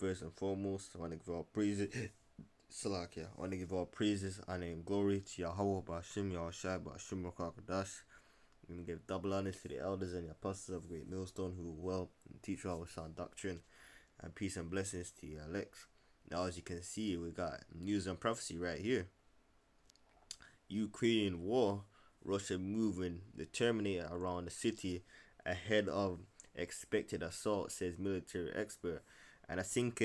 first and foremost, I want to give all praises. Salakia. I want to give all praises and glory to Yahweh, Bashim, Yahushai, Bashim, Rakakadash. We give double honors to the elders and the apostles of Great Millstone who well and teach our sound doctrine, and peace and blessings to your elect. Now, as you can see, we got news and prophecy right here. Ukrainian war, Russia moving the Terminator around the city ahead of expected assault, says military expert. And I think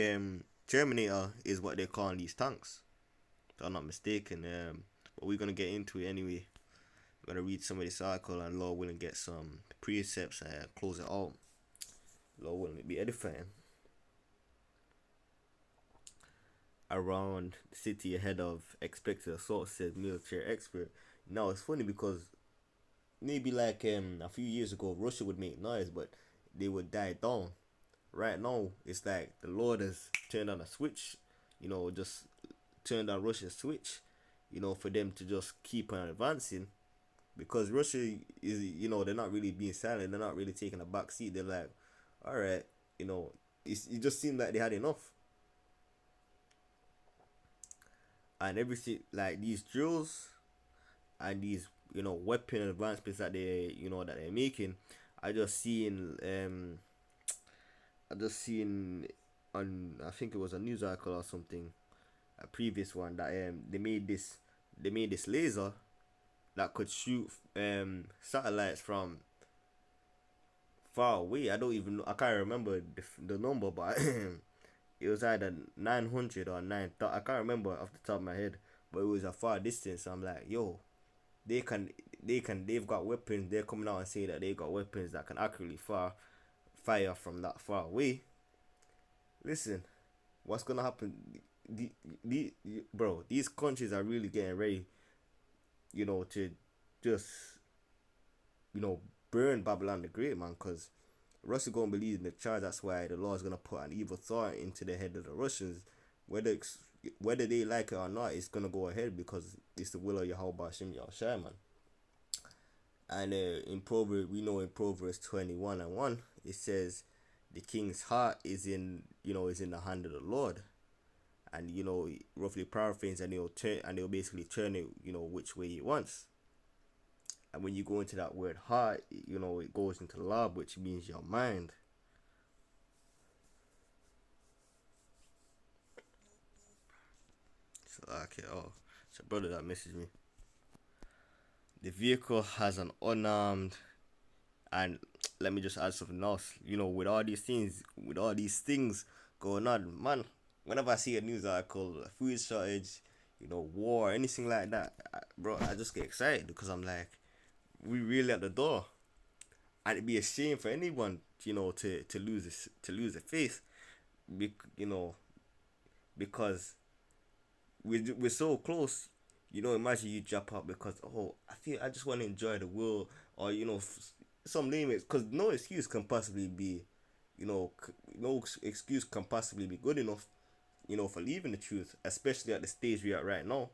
Terminator is what they're calling these tanks, if I'm not mistaken. But we're gonna get into it anyway. We're gonna read some of this article, and Lord willing, get some precepts and close it out. Lord willing, it be edifying. Around the city ahead of expected assault, says military expert. Now it's funny because maybe like a few years ago Russia would make noise, but they would die down. Right now it's like the Lord has turned on a switch, just turned on Russia's switch, for them to just keep on advancing, because Russia is, they're not really being silent, they're not really taking a back seat. They're like, all right, it just seemed like they had enough. And everything, like these drills and these weapon advancements that they're making, I just seen on, I think it was a news article or something, a previous one, that they made this laser that could shoot satellites from far away. I can't remember the number, but it was either 900 or 9,000. I can't remember off the top of my head, but it was a far distance. So I'm like, yo, they've got weapons. They're coming out and saying that they got weapons that can accurately fire from that far away. Listen, what's gonna happen? Bro, these countries are really getting ready, to just, burn Babylon the Great, man, because Russia gonna believe in the charge. That's why the Lord is gonna put an evil thought into the head of the Russians, whether they like it or not. It's gonna go ahead because it's the will of Yahweh Bashim Yahushai, man. And in Proverbs 21:1, it says the king's heart is in the hand of the Lord, and roughly paraphrase, and he'll basically turn it which way he wants. And when you go into that word heart, it goes into lab, which means your mind. So okay, it's a brother that messaged me. The vehicle has an unarmed, and let me just add something else. With all these things going on, man. Whenever I see a news article, a food shortage, war, anything like that, I just get excited, because I'm like, we really at the door, and it'd be a shame for anyone, to lose the faith, because we're so close. Imagine you drop out because I just want to enjoy the world, or some limits, because no excuse can possibly be, no excuse can possibly be good enough, for leaving the truth, especially at the stage we're at right now.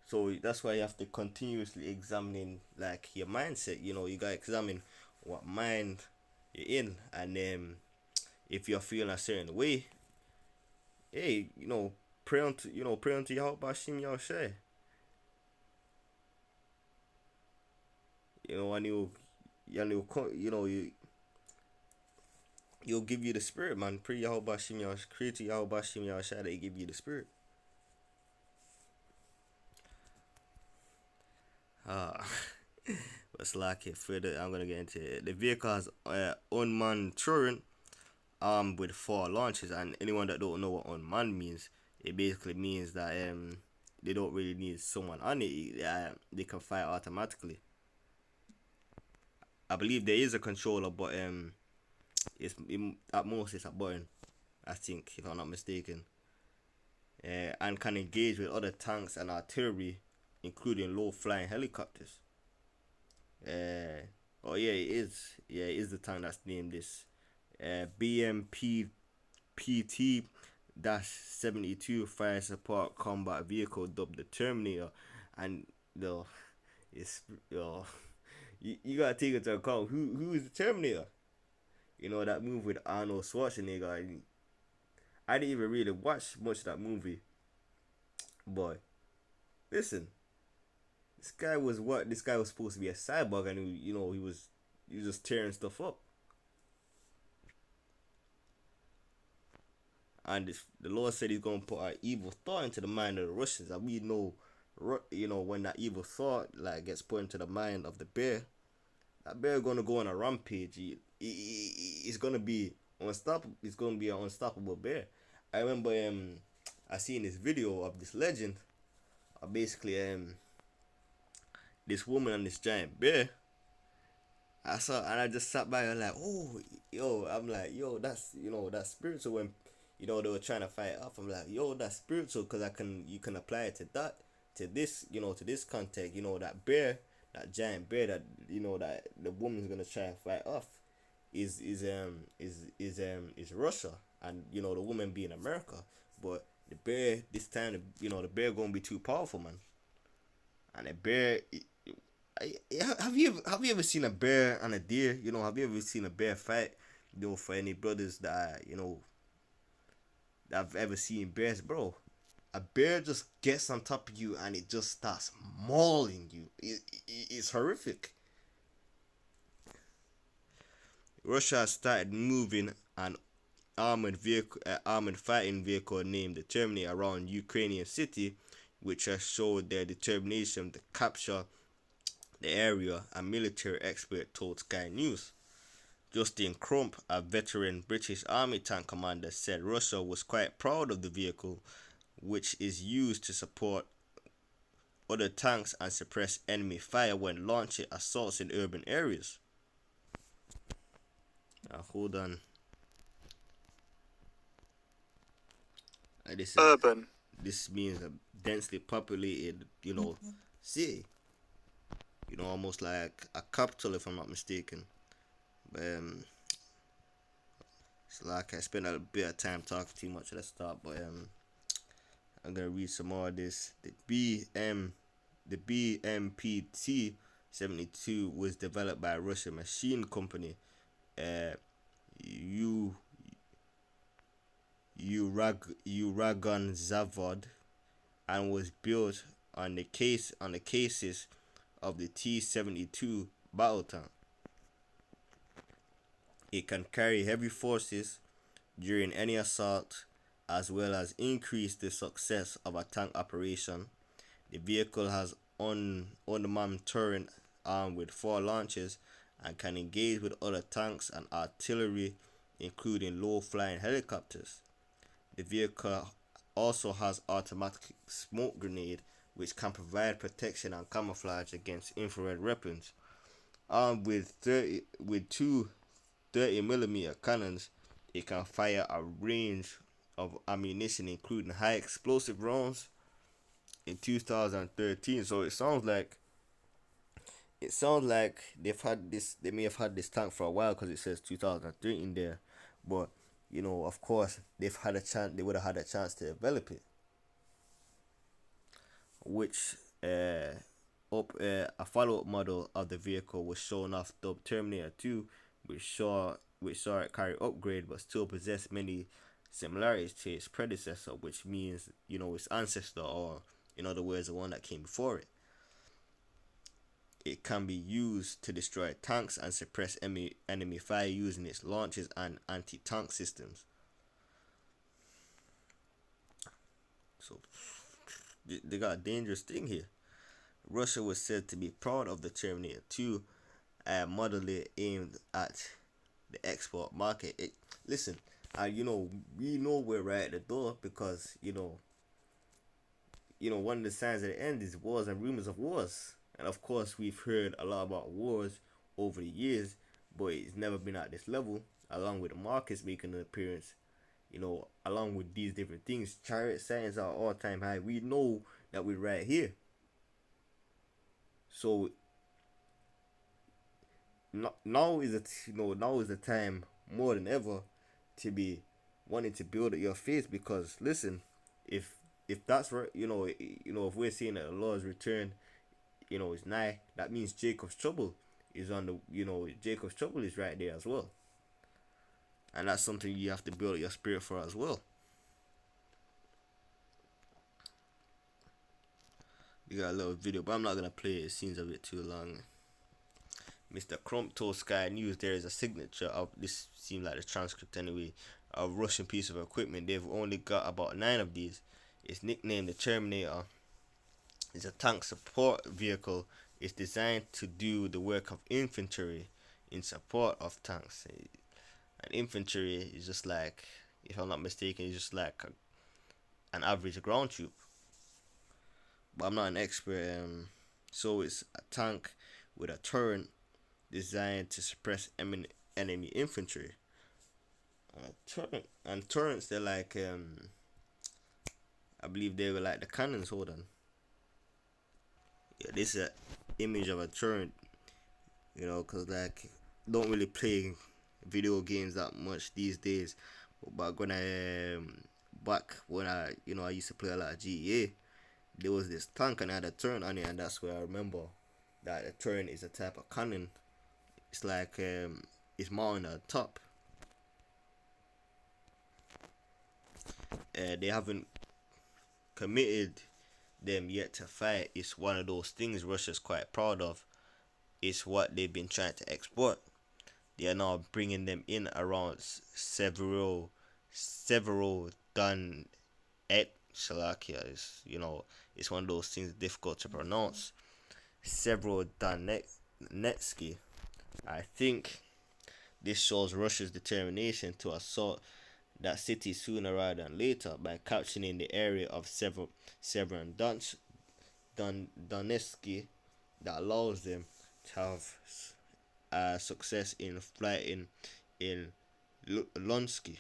So that's why you have to continuously examine like your mindset. You gotta examine what mind you're in, and if you're feeling a certain way, hey, pray unto Yahweh Bashim Yahushai. And you'll give you the spirit, man. Pray Yahweh Bashim Yahushai, pray to Yahweh Bashim Yahushai that he give you the spirit. What's like it further? I'm gonna get into it. The vehicle has unmanned turret with 4 launches, and anyone that don't know what unmanned means, it basically means that they don't really need someone on it. They can fire automatically. I believe there is a controller, but at most it's a button, I think, if I'm not mistaken. And can engage with other tanks and artillery, including low-flying helicopters. Oh yeah, it is. Yeah, it is the tank that's named this. BMPT-72 fire support combat vehicle, dubbed the Terminator, and it's you gotta take into account who is the Terminator. You know that movie with Arnold Schwarzenegger. I didn't even really watch much of that movie, but listen, this guy was what? This guy was supposed to be a cyborg, and he was just tearing stuff up. And the Lord said He's gonna put an evil thought into the mind of the Russians, and we know, when that evil thought like gets put into the mind of the bear, that bear gonna go on a rampage. He's gonna be unstoppable. He's gonna be an unstoppable bear. I remember I seen this video of this legend of basically this woman and this giant bear. I saw and I just sat by and like, oh, yo, I'm like, yo, that's spiritual. When they were trying to fight off, I'm like, yo, that's spiritual because you can apply it to that, to this, to this context. That bear, that giant bear that the woman's gonna try and fight off is Russia, and the woman being America. But the bear this time, the bear gonna be too powerful, man. And the bear, have you ever seen a bear and a deer? Have you ever seen a bear fight? For any brothers that I've ever seen bears, bro. A bear just gets on top of you and it just starts mauling you. It's horrific. Russia started moving an armored fighting vehicle named the Terminator around Ukrainian city, which has showed their determination to capture the area, a military expert told Sky News. Justin Crump, a veteran British Army tank commander, said Russia was quite proud of the vehicle, which is used to support other tanks and suppress enemy fire when launching assaults in urban areas. Hold on. Urban. This means a densely populated, city. Almost like a capital, if I'm not mistaken. But it's like I spent a bit of time talking too much at the start, but I'm gonna read some more of this. The BMPT 72 was developed by a Russian machine company, U Uragan Zavod, and was built on the cases of the T-72 battle tank. It can carry heavy forces during any assault, as well as increase the success of a tank operation. The vehicle has unmanned turret armed with 4 launchers and can engage with other tanks and artillery, including low-flying helicopters. The vehicle also has automatic smoke grenade, which can provide protection and camouflage against infrared weapons. Armed with two 30mm cannons, it can fire a range of ammunition, including high explosive rounds. In 2013, so it sounds like they've had this. They may have had this tank for a while because it says 2013 there, but of course, they've had a chance. They would have had a chance to develop it, which a follow-up model of the vehicle was shown off, dubbed Terminator 2, which saw it carry upgrade but still possess many similarities to its predecessor, which means its ancestor, or in other words, the one that came before it. It can be used to destroy tanks and suppress enemy fire using its launches and anti-tank systems. So they got a dangerous thing here. Russia was said to be proud of the Terminator 2 model aimed at the export market. Listen, we know we're right at the door because one of the signs of the end is wars and rumors of wars. And of course, we've heard a lot about wars over the years, but it's never been at this level. Along with the markets making an appearance, along with these different things, chariot signs are all-time high. We know that we're right here. So now is the time more than ever to be wanting to build up your faith, because listen, if that's right, if we're seeing that the Lord's return, is nigh, that means Jacob's trouble is on the, Jacob's trouble is right there as well. and that's something you have to build your spirit for as well. You got a little video, but I'm not gonna play it. It seems a bit too long. Mr. Crump told Sky News there is a signature of this. Seemed like the transcript anyway. A Russian piece of equipment. They've only got about 9 of these. It's nicknamed the Terminator. It's a tank support vehicle. It's designed to do the work of infantry in support of tanks. And infantry is just like, if I'm not mistaken, it's just like an average ground troop. But I'm not an expert. So it's a tank with a turret designed to suppress enemy infantry. And turrets, they're like, I believe they were like the cannons. Hold on. Yeah, this is an image of a turret. You know, cause like don't really play video games that much these days. But when back when I used to play a lot of GTA, there was this tank and I had a turret on it, and that's where I remember that a turret is a type of cannon. It's like it's mounted on the top. They haven't committed them yet to fight. It's one of those things Russia's quite proud of. It's what they've been trying to export. They are now bringing them in around several done at Slovakia. Is it's one of those things difficult to pronounce. Several Donetski. I think this shows Russia's determination to assault that city sooner rather than later by capturing the area of Donetsk that allows them to have success in fighting in Lunsky.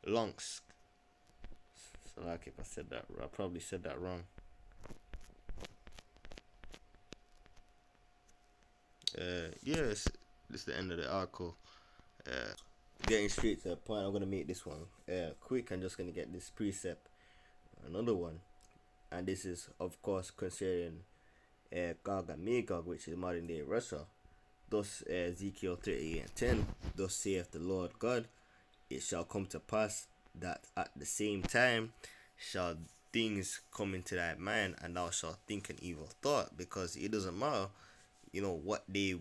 Lunsk. So like if I probably said that wrong. Yes, this is the end of the article. Getting straight to the point, I'm gonna make this one quick. I'm just gonna get this precept, another one, and this is of course considering Gog and Magog, which is modern day Russia. Thus Ezekiel 38:10, thus saith the Lord God, it shall come to pass that at the same time shall things come into thy mind, and thou shalt think an evil thought, because it doesn't matter, what they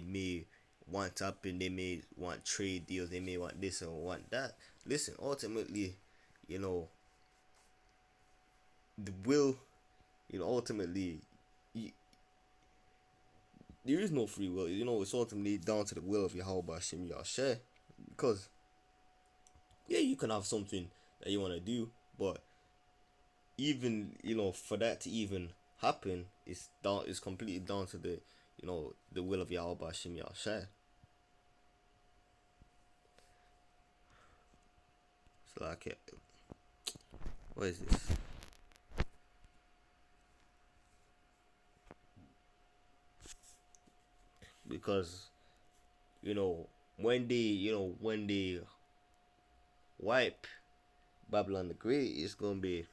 may want up, and they may want trade deals, they may want this and want that. Listen, ultimately, the will, ultimately, there is no free will. It's ultimately down to the will of Yahweh Hashem Yahshua. Because, yeah, you can have something that you want to do, but even, for that to even happen, it's completely down to the will of Yahweh Hashem Yahshua. So like, what is this? Because when they wipe Babylon the Great, it's gonna be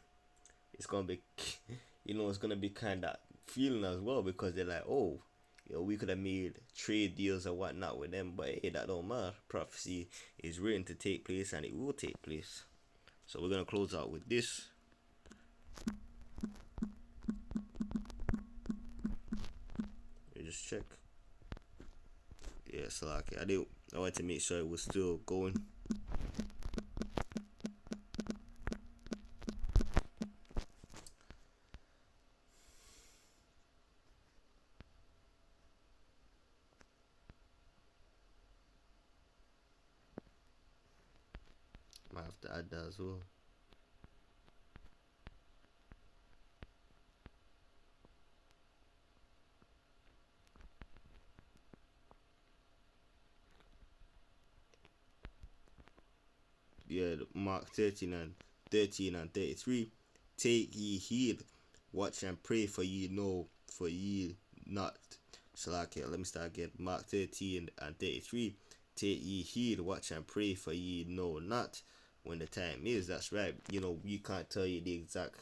it's gonna be kind of feeling as well, because they're like, oh, we could have made trade deals or whatnot with them, but hey, that don't matter. Prophecy is written to take place, and it will take place. So we're gonna close out with this. Let me just check. Yeah, so like I wanted to make sure it was still going. Might have to add that as well. Yeah, Mark 13 and 33. Take ye heed, watch and pray, for ye not. Salakia, let me start again. Mark 13 and 33. Take ye heed, watch and pray, for ye know not when the time is. That's right. We can't tell you the exact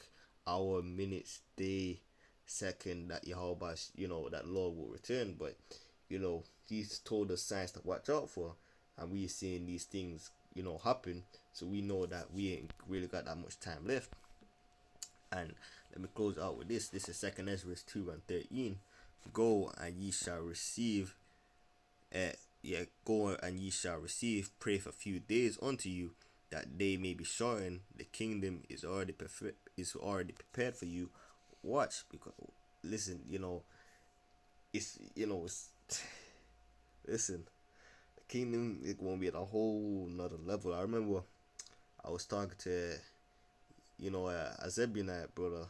hour, minutes, day, second that Yahweh, that Lord will return, but He's told us signs to watch out for. and we seeing these things, happen. So we know that we ain't really got that much time left. And let me close out with this. This is Second Ezra 2:13. Go and ye shall receive. Go and ye shall receive. Pray for a few days unto you, that they may be shortened. The kingdom is already prepared for you. Watch, because listen, it's listen. The kingdom is gonna be at a whole another level. I remember I was talking to a Zebulonite brother,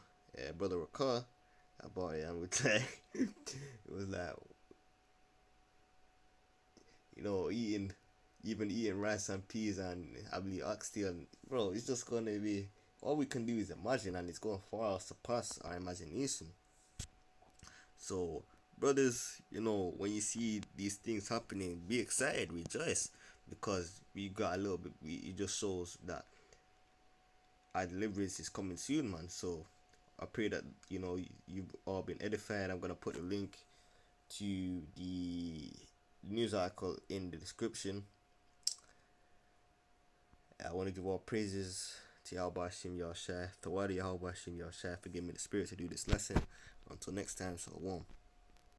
brother Rakar, about it, and it was like, eating, even eating rice and peas and I believe oxtail, bro. It's just gonna be, all we can do is imagine, and it's gonna far surpass our imagination. So, brothers, when you see these things happening, be excited, rejoice, because we got a little bit. It just shows that our deliverance is coming soon, man. So I pray that you've all been edified. I'm gonna put a link to the news article in the description. I want to give all praises to Yahweh Hashem Yahushai, Tawadi Yahweh Hashem Yahushai for giving me the spirit to do this lesson. Until next time, Shalom.